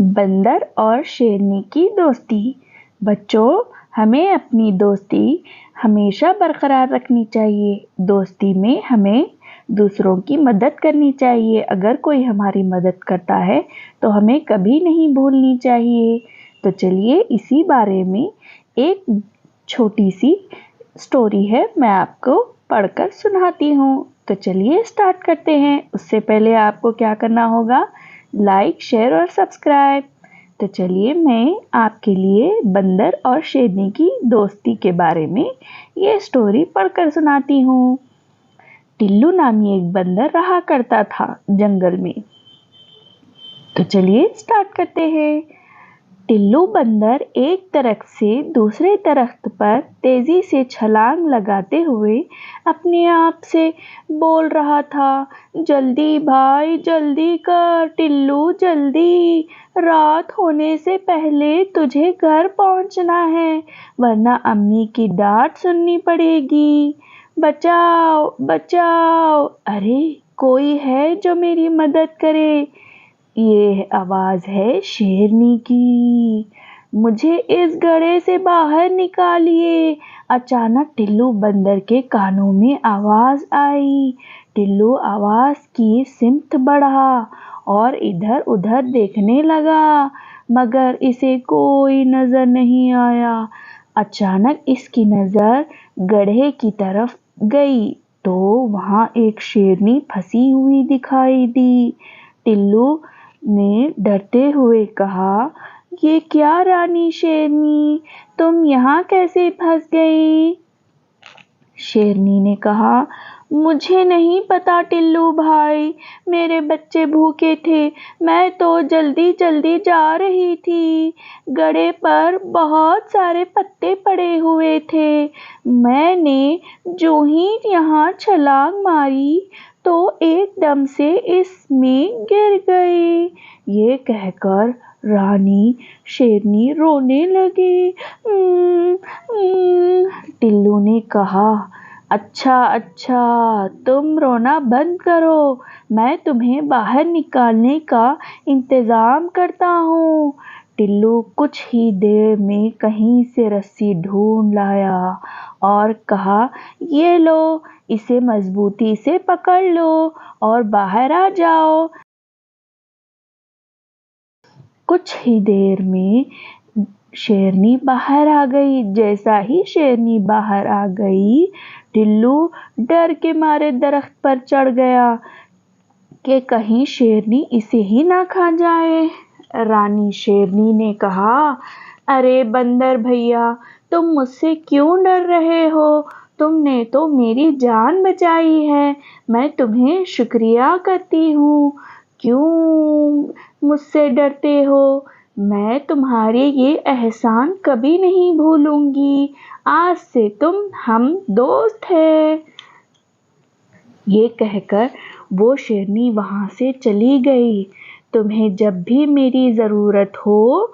बंदर और शेरनी की दोस्ती। बच्चों, हमें अपनी दोस्ती हमेशा बरकरार रखनी चाहिए। दोस्ती में हमें दूसरों की मदद करनी चाहिए। अगर कोई हमारी मदद करता है तो हमें कभी नहीं भूलनी चाहिए। तो चलिए इसी बारे में एक छोटी सी स्टोरी है, मैं आपको पढ़कर सुनाती हूँ। तो चलिए स्टार्ट करते हैं। उससे पहले आपको क्या करना होगा? लाइक, शेयर और सब्सक्राइब। तो चलिए मैं आपके लिए बंदर और शेरनी की दोस्ती के बारे में ये स्टोरी पढ़कर सुनाती हूँ। टिल्लू नामी एक बंदर रहा करता था जंगल में। तो चलिए स्टार्ट करते हैं। टिल्लू बंदर एक दरख्त से दूसरे दरख्त पर तेजी से छलांग लगाते हुए अपने आप से बोल रहा था, जल्दी भाई जल्दी कर टिल्लू जल्दी, रात होने से पहले तुझे घर पहुंचना है, वरना अम्मी की डांट सुननी पड़ेगी। बचाओ बचाओ, अरे कोई है जो मेरी मदद करे? ये आवाज है शेरनी की। मुझे इस गड्ढे से बाहर निकालिए। अचानक टिल्लू बंदर के कानों में आवाज आई। टिल्लू आवाज की सिमत बढ़ा और इधर उधर देखने लगा, मगर इसे कोई नजर नहीं आया। अचानक इसकी नजर गड्ढे की तरफ गई तो वहां एक शेरनी फंसी हुई दिखाई दी। टिल्लू ने डरते हुए कहा, ये क्या रानी शेरनी, तुम यहाँ कैसे फंस गई? शेरनी ने कहा, मुझे नहीं पता टिल्लू भाई, मेरे बच्चे भूखे थे, मैं तो जल्दी जल्दी जा रही थी। गड्ढे पर बहुत सारे पत्ते पड़े हुए थे, मैंने जो ही यहाँ छलांग मारी तो एकदम से इसमें गिर गई। ये कहकर रानी शेरनी रोने लगी। टिल्लू ने कहा, अच्छा अच्छा, तुम रोना बंद करो, मैं तुम्हें बाहर निकालने का इंतजाम करता हूँ। टिल्लू कुछ ही देर में कहीं से रस्सी ढूंढ लाया और कहा, ये लो, इसे मजबूती से पकड़ लो और बाहर आ जाओ। कुछ ही देर में शेरनी बाहर आ गई। जैसा ही शेरनी बाहर आ गई, टिल्लू डर के मारे दरख्त पर चढ़ गया कि कहीं शेरनी इसे ही ना खा जाए। रानी शेरनी ने कहा, अरे बंदर भैया, तुम मुझसे क्यों डर रहे हो? तुमने तो मेरी जान बचाई है, मैं तुम्हें शुक्रिया करती हूँ। क्यों मुझसे डरते हो? मैं तुम्हारे ये एहसान कभी नहीं भूलूंगी। आज से हम दोस्त हैं। ये कहकर वो शेरनी वहां से चली गई। तुम्हें जब भी मेरी जरूरत हो,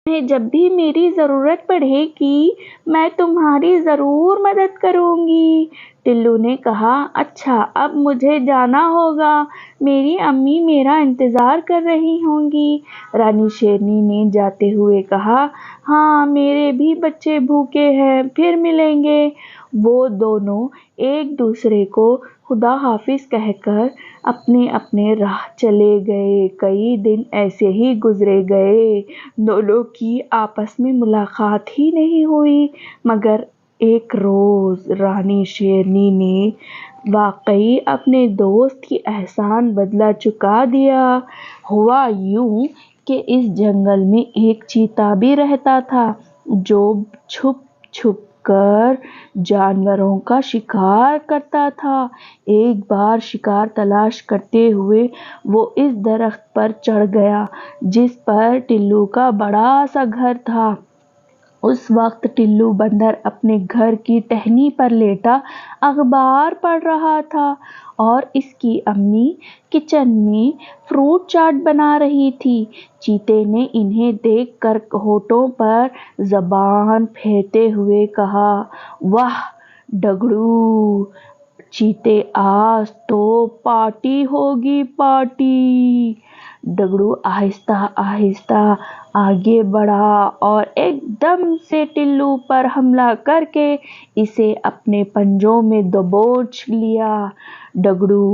जब भी मेरी ज़रूरत पड़ेगी, मैं तुम्हारी ज़रूर मदद करूँगी। टिल्लू ने कहा, अच्छा अब मुझे जाना होगा, मेरी अम्मी मेरा इंतज़ार कर रही होंगी। रानी शेरनी ने जाते हुए कहा, हाँ मेरे भी बच्चे भूखे हैं, फिर मिलेंगे। वो दोनों एक दूसरे को खुदा हाफिज कहकर अपने अपने राह चले गए। कई दिन ऐसे ही गुजरे गए, दोनों की आपस में मुलाकात ही नहीं हुई। मगर एक रोज रानी शेरनी ने वाकई अपने दोस्त की एहसान बदला चुका दिया। हुआ यूं कि इस जंगल में एक चीता भी रहता था जो छुप छुप कर जानवरों का शिकार करता था। एक बार शिकार तलाश करते हुए वो इस दरख्त पर चढ़ गया जिस पर टिल्लू का बड़ा सा घर था। उस वक्त टिल्लू बंदर अपने घर की टहनी पर लेटा अखबार पढ़ रहा था और इसकी अम्मी किचन में फ्रूट चाट बना रही थी। चीते ने इन्हें देखकर होठों पर जबान फेरते हुए कहा, वाह डगड़ू, چیتے آج تو پارٹی ہوگی پارٹی۔ ڈگڑو آہستہ آہستہ آگے بڑھا اور ایک دم سے ٹلو پر حملہ کر کے اسے اپنے پنجوں میں دبوچ لیا۔ ڈگڑو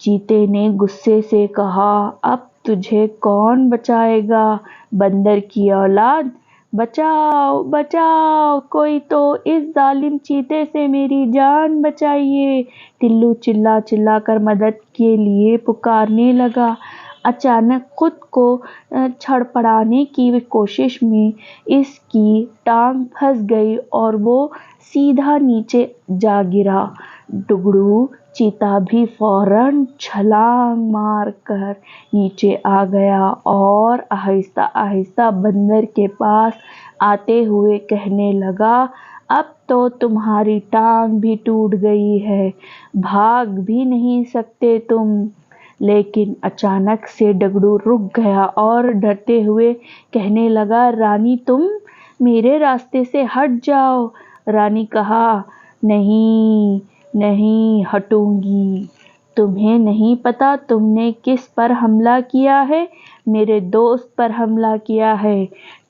چیتے نے غصے سے کہا، اب تجھے کون بچائے گا بندر کی اولاد؟ بچاؤ بچاؤ، کوئی تو اس ظالم چیتے سے میری جان بچائیے۔ ٹلو چلا چلا کر مدد کے لیے پکارنے لگا۔ اچانک خود کو چھڑپڑانے کی کوشش میں اس کی ٹانگ پھنس گئی اور وہ سیدھا نیچے جا گرا۔ ڈگڑو چیتا بھی فوراً چھلانگ مار کر نیچے آ گیا اور آہستہ آہستہ بندر کے پاس آتے ہوئے کہنے لگا، اب تو تمہاری ٹانگ بھی ٹوٹ گئی ہے، بھاگ بھی نہیں سکتے تم۔ لیکن اچانک سے ڈگڑو رک گیا اور ڈرتے ہوئے کہنے لگا، رانی تم میرے راستے سے ہٹ جاؤ۔ رانی کہا، نہیں نہیں ہٹوں گی، تمہیں نہیں پتا تم نے کس پر حملہ کیا ہے؟ میرے دوست پر حملہ کیا ہے۔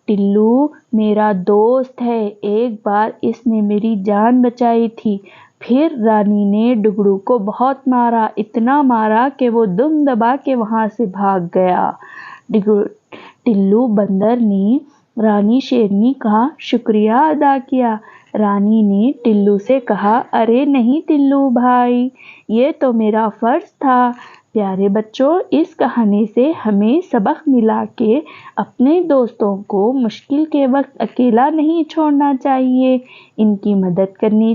ٹلو میرا دوست ہے، ایک بار اس نے میری جان بچائی تھی۔ پھر رانی نے ڈگڑو کو بہت مارا، اتنا مارا کہ وہ دم دبا کے وہاں سے بھاگ گیا۔ ٹلو بندر نے رانی شیرنی کا شکریہ ادا کیا۔ رانی نے ٹلو سے کہا، ارے نہیں ٹلو بھائی، یہ تو میرا فرض تھا۔ پیارے بچوں، اس کہانی سے ہمیں سبق ملا کہ اپنے دوستوں کو مشکل کے وقت اکیلا نہیں چھوڑنا چاہیے، ان کی مدد کرنی